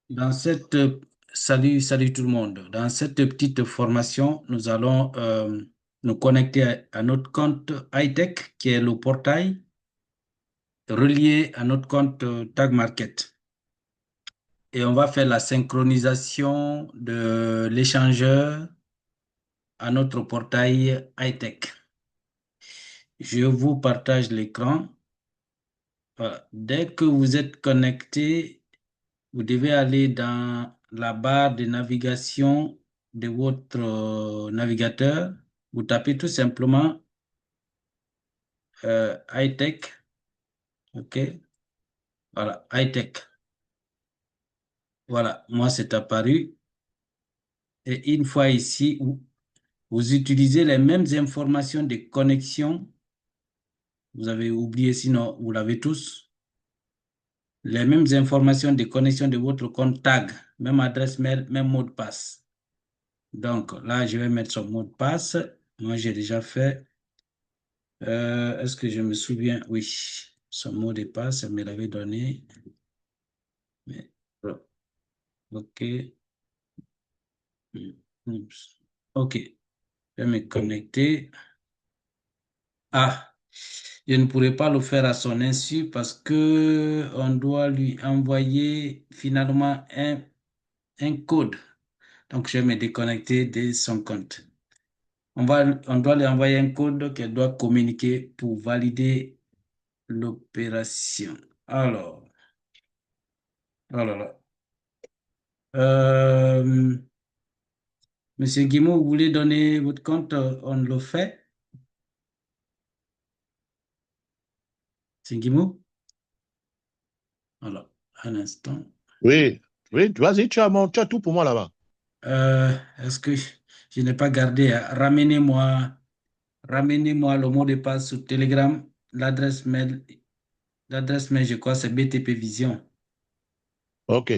Dans cette, salut tout le monde. Dans cette petite formation, nous allons nous connecter à notre compte high-tech, qui est le portail relié à notre compte Tag Market. Et on va faire la synchronisation de l'échangeur à notre portail high-tech. Je vous partage l'écran. Voilà. Dès que vous êtes connecté, vous devez aller dans la barre de navigation de votre navigateur. Vous tapez tout simplement high-tech. OK? Voilà, high-tech. Voilà, moi c'est apparu. Et une fois ici, vous utilisez les mêmes informations de connexion. Vous avez oublié, sinon vous l'avez tous. Les mêmes informations de connexion de votre compte tag, même adresse mail, même mot de passe. Donc là, je vais mettre son mot de passe. Moi, j'ai déjà fait. Est-ce que je me souviens? Oui, son mot de passe, elle me l'avait donné. Mais, OK. Oups. OK, je vais me connecter. Ah, je ne pourrais pas le faire à son insu parce que on doit lui envoyer finalement un code. Donc, je vais me déconnecter de son compte. On doit lui envoyer un code qu'elle doit communiquer pour valider l'opération. Alors, oh là là. Euh, Monsieur Guimau, vous voulez donner votre compte? On le fait. Monsieur Guimau? Alors, un instant. Oui, oui, vas-y, tu as tout pour moi là-bas. Est-ce que je n'ai pas gardé? Ramenez-moi le mot de passe sur Telegram. L'adresse mail, je crois, c'est BTP Vision. Ok.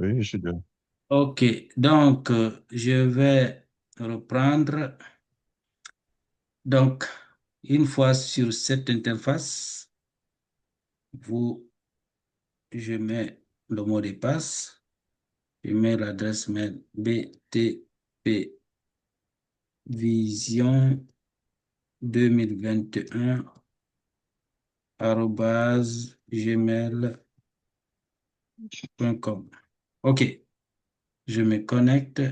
Oui, je suis bien. OK, donc je vais reprendre. Donc, une fois sur cette interface, vous, je mets le mot de passe, je mets l'adresse mail BTP Vision 2021 @gmail.com. OK, je me connecte.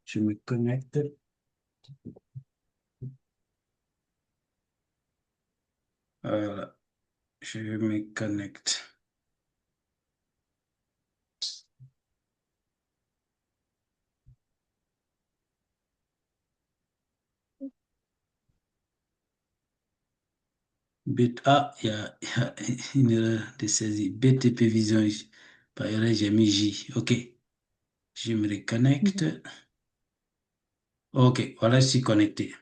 Je me connecte. Voilà, je me connecte. Il y a une erreur de saisie. BTP Vision, par erreur, j'ai mis J. OK, je me reconnecte. OK, voilà, je suis connecté.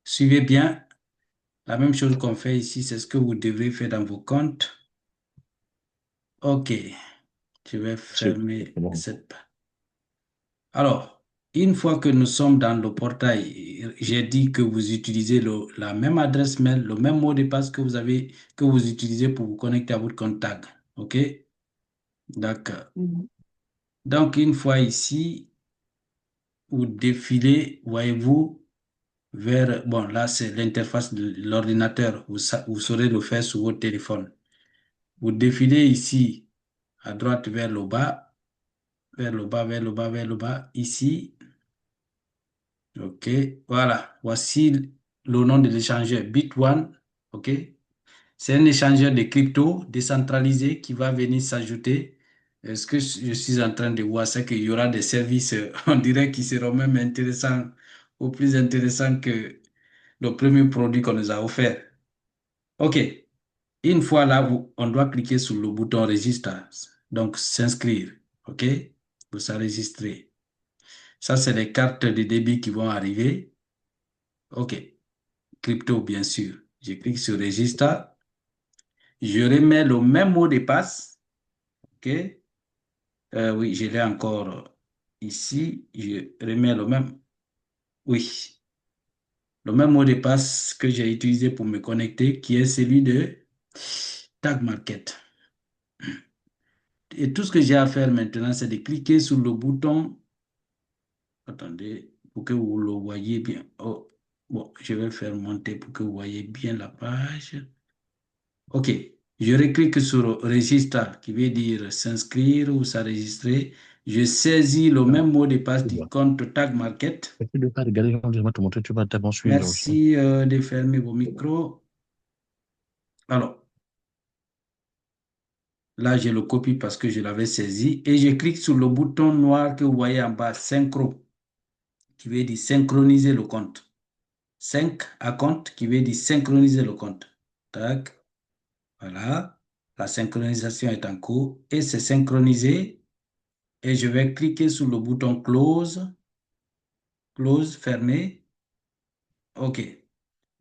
Suivez bien. La même chose qu'on fait ici, c'est ce que vous devrez faire dans vos comptes. OK, je vais C'est fermer bon. cette page. Alors, une fois que nous sommes dans le portail, j'ai dit que vous utilisez la même adresse mail, le même mot de passe que vous utilisez pour vous connecter à votre compte tag. OK? D'accord. Donc, une fois ici, vous défilez, voyez-vous, bon, là, c'est l'interface de l'ordinateur. Vous saurez le faire sur votre téléphone. Vous défilez ici, à droite vers le bas, vers le bas, vers le bas, vers le bas, ici. OK, voilà. Voici le nom de l'échangeur Bit1. OK, c'est un échangeur de crypto décentralisé qui va venir s'ajouter. Ce que je suis en train de voir, c'est qu'il y aura des services, on dirait, qui seront même intéressants ou plus intéressants que le premier produit qu'on nous a offert. OK, une fois là, on doit cliquer sur le bouton register, donc s'inscrire. OK, pour s'enregistrer. Ça, c'est les cartes de débit qui vont arriver. OK, crypto, bien sûr. Je clique sur register. Je remets le même mot de passe. OK, oui, je l'ai encore ici. Je remets le même. Oui, le même mot de passe que j'ai utilisé pour me connecter, qui est celui de Tag Market. Et tout ce que j'ai à faire maintenant, c'est de cliquer sur le bouton. Attendez, pour que vous le voyez bien. Oh, bon, je vais faire monter pour que vous voyez bien la page. OK. Je reclique sur registre qui veut dire s'inscrire ou s'enregistrer. Je saisis le Ah, même mot de passe tu du vois. compte Tag Market. Tu ne peux pas regarder, je vais te montrer, tu vas t'abonner suivre aussi. Merci de fermer vos micros. Alors, là, je le copie parce que je l'avais saisi et je clique sur le bouton noir que vous voyez en bas, synchro, qui veut dire synchroniser le compte. 5 à compte qui veut dire synchroniser le compte. Tac, voilà. La synchronisation est en cours et c'est synchronisé. Et je vais cliquer sur le bouton close, close, fermé. OK.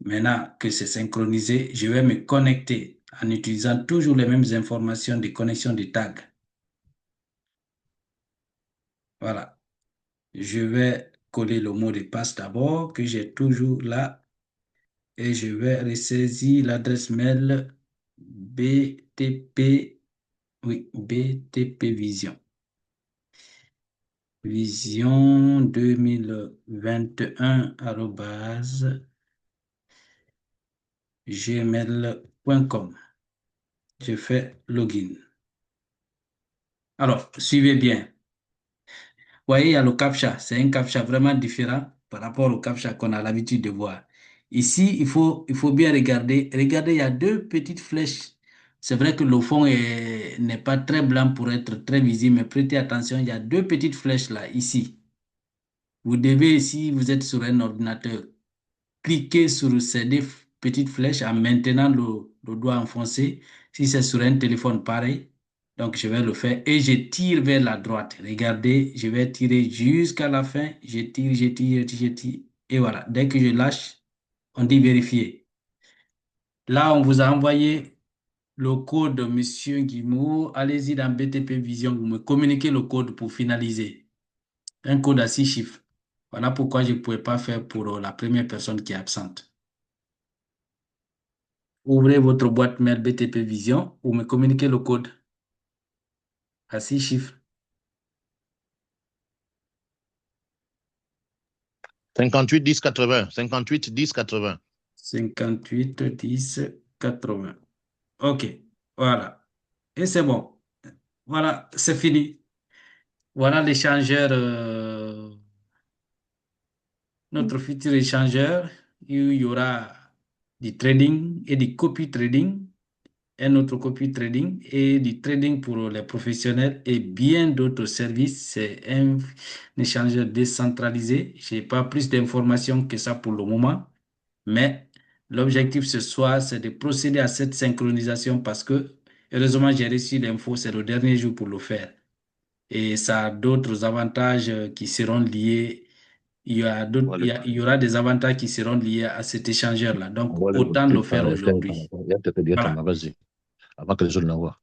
Maintenant que c'est synchronisé, je vais me connecter en utilisant toujours les mêmes informations de connexion de tag. Voilà. Je vais coller le mot de passe d'abord que j'ai toujours là et je vais ressaisir l'adresse mail BTP, oui, BTP Vision. Vision 2021 gmail.com. Je fais login. Alors, suivez bien. Vous voyez, il y a le CAPTCHA. C'est un CAPTCHA vraiment différent par rapport au CAPTCHA qu'on a l'habitude de voir. Ici, il faut bien regarder. Regardez, il y a deux petites flèches. C'est vrai que le fond n'est pas très blanc pour être très visible, mais prêtez attention, il y a deux petites flèches là, ici. Vous devez, si vous êtes sur un ordinateur, cliquer sur ces deux petites flèches en maintenant le doigt enfoncé. Si c'est sur un téléphone, pareil. Donc, je vais le faire et je tire vers la droite. Regardez, je vais tirer jusqu'à la fin. Je tire, je tire, je tire, je tire. Et voilà, dès que je lâche, on dit vérifier. Là, on vous a envoyé le code de Monsieur Guimau. Allez-y dans BTP Vision, vous me communiquez le code pour finaliser. Un code à 6 chiffres. Voilà pourquoi je ne pouvais pas faire pour la première personne qui est absente. Ouvrez votre boîte mail BTP Vision ou me communiquez le code à 6 chiffres. 58 10 80. 58 10 80. 58 10 80. OK, voilà. Et c'est bon. Voilà, c'est fini. Voilà l'échangeur, notre futur échangeur. Il y aura du trading et du copy trading, un autre copy trading et du trading pour les professionnels et bien d'autres services. C'est un échangeur décentralisé. Je n'ai pas plus d'informations que ça pour le moment, mais l'objectif ce soir, c'est de procéder à cette synchronisation parce que, heureusement, j'ai reçu l'info, c'est le dernier jour pour le faire. Et ça a d'autres avantages qui seront liés. Il y aura des avantages qui seront liés à cet échangeur-là. Donc, On va le autant noter le par faire les faits. aujourd'hui. Il y a peut-être directement, Voilà. vas-y, avant que les autres l'envoient.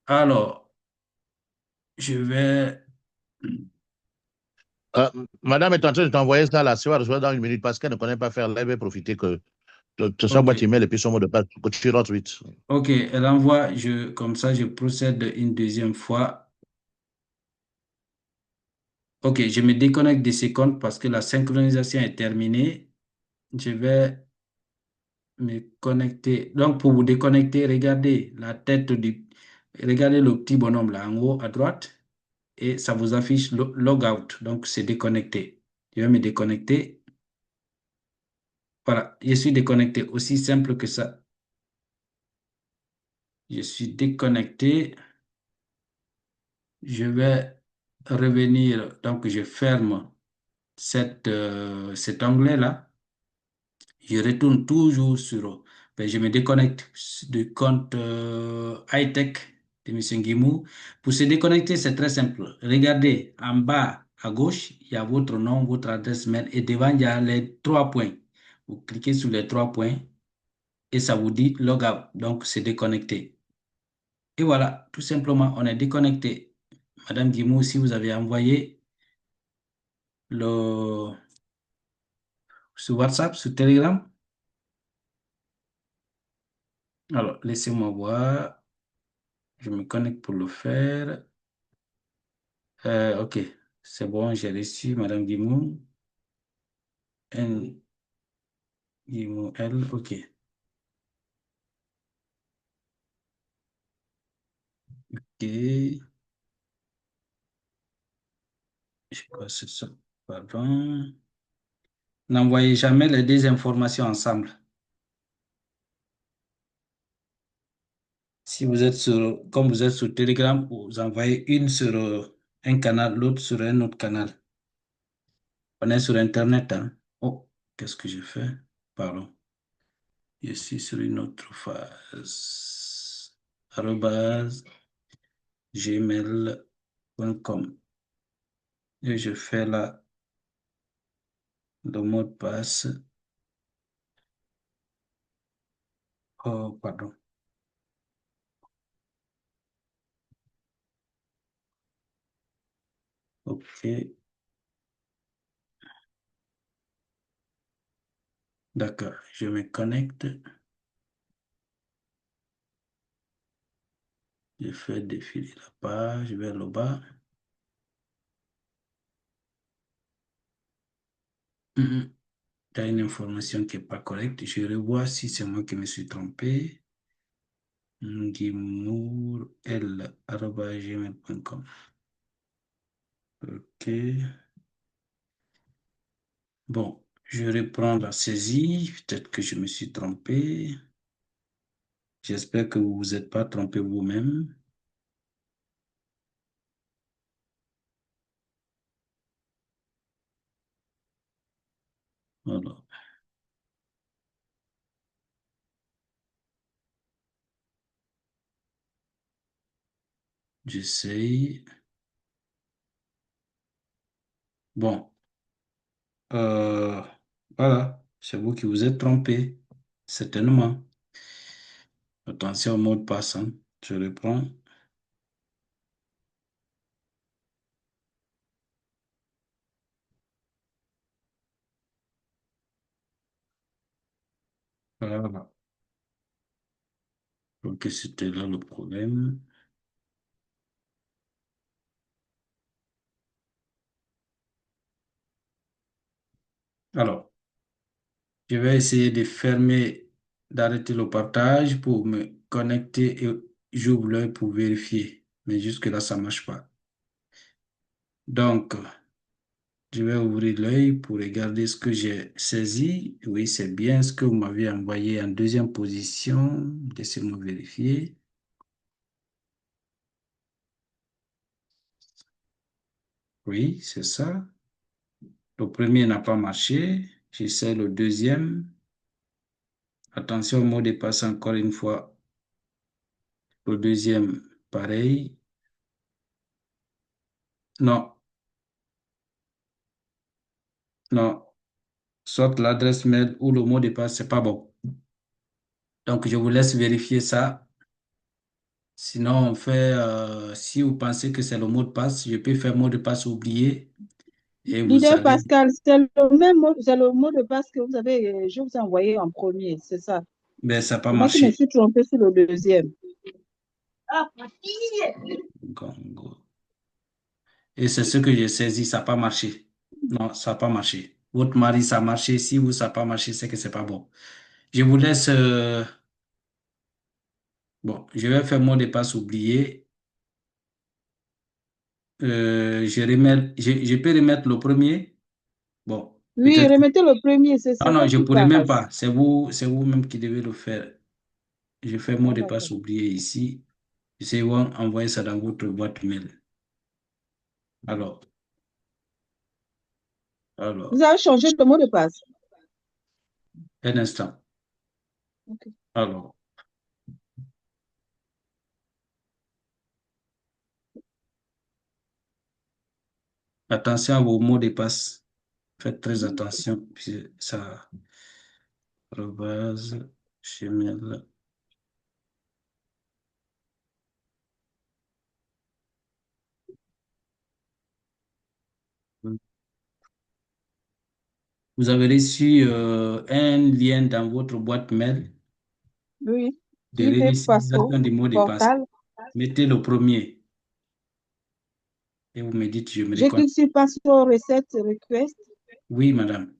Alors, je vais. Euh, Madame est en train de t'envoyer ça là, tu vas recevoir dans une minute parce qu'elle ne connaît pas faire live et profiter que de sa OK. boîte email et puis son mot de passe, que tu rentres vite. OK. Elle envoie. Comme ça, je procède une deuxième fois. OK. Je me déconnecte de ces comptes parce que la synchronisation est terminée. Je vais me connecter. Donc, pour vous déconnecter, regardez la tête du. Regardez le petit bonhomme là en haut à droite et ça vous affiche logout. Donc, c'est déconnecté. Je vais me déconnecter. Voilà. Je suis déconnecté. Aussi simple que ça. Je suis déconnecté. Je vais revenir. Donc, je ferme cet onglet-là. Je retourne toujours sur. Ben, je me déconnecte du compte high-tech de M. Nguimou. Pour se déconnecter, c'est très simple. Regardez en bas à gauche, il y a votre nom, votre adresse mail et devant, il y a les 3 points. Vous cliquez sur les 3 points et ça vous dit logout. Donc, c'est déconnecté. Et voilà, tout simplement, on est déconnecté. Madame Guimou, si vous avez envoyé le, Sur WhatsApp, sur Telegram? Alors, laissez-moi voir. Je me connecte pour le faire. OK, c'est bon, j'ai reçu Madame Guimou. N. Guimou, L. OK. OK. Je crois que c'est ça. Pardon. N'envoyez jamais les deux informations ensemble. Si vous êtes comme vous êtes sur Telegram, vous envoyez une sur un canal, l'autre sur un autre canal. On est sur Internet, hein. Oh, qu'est-ce que j'ai fait? Pardon. Je suis sur une autre phase. Arrobase gmail.com. Et je fais là le mot de passe. Oh, pardon. OK. D'accord. Je me connecte. Je fais défiler la page vers le bas. Il y a une information qui n'est pas correcte. Je revois si c'est moi qui me suis trompé. Gmail.com. OK. Bon, je reprends la saisie. Peut-être que je me suis trompé. J'espère que vous vous êtes pas trompé vous-même. Alors, j'essaye. Bon, euh, voilà, c'est vous qui vous êtes trompé, certainement. Attention au mot de passe, hein. Je reprends. Voilà. Ok, c'était là le problème. Alors, je vais essayer de fermer, d'arrêter le partage pour me connecter et j'ouvre l'œil pour vérifier. Mais jusque-là, ça ne marche pas. Donc, je vais ouvrir l'œil pour regarder ce que j'ai saisi. Oui, c'est bien ce que vous m'avez envoyé en deuxième position. Laissez-moi vérifier. Oui, c'est ça. Le premier n'a pas marché. J'essaie le deuxième. Attention au mot de passe encore une fois. Le deuxième, pareil. Non, non. Soit l'adresse mail ou le mot de passe, c'est pas bon. Donc, je vous laisse vérifier ça. Sinon, on fait, si vous pensez que c'est le mot de passe, je peux faire mot de passe oublié et vous Leader allez, Pascal, c'est le même mot, c'est le mot de passe que vous avez, je vous ai envoyé en premier, c'est ça. mais ça n'a pas C'est moi qui me marché. suis trompée sur le deuxième. Congo. Et c'est ce que j'ai saisi, ça n'a pas marché. Non, ça n'a pas marché. Votre mari, ça a marché. Si vous, ça n'a pas marché, c'est que c'est pas bon. Je vous laisse, bon, je vais faire mot de passe oublié. Je peux remettre le premier. Bon, Oui, peut-être. remettez le premier, Non, c'est non, ça je ne qui pourrais même casse. pas. C'est vous-même qui devez le faire. Je fais mot Ah, de passe d'accord. oublié ici. Essayez d'envoyer ça dans votre boîte mail. Alors, Vous alors, avez changé de mot de passe. un instant. Ok. Alors, attention à vos mots de passe. Faites très attention. Puis ça, arobase, gmail. Vous avez reçu un lien dans votre boîte mail Oui. de Qui fait réinitialisation password du mot de passe. portal. Mettez le premier et vous me dites, je me Je reconnais. clique sur password reset request. Oui, madame.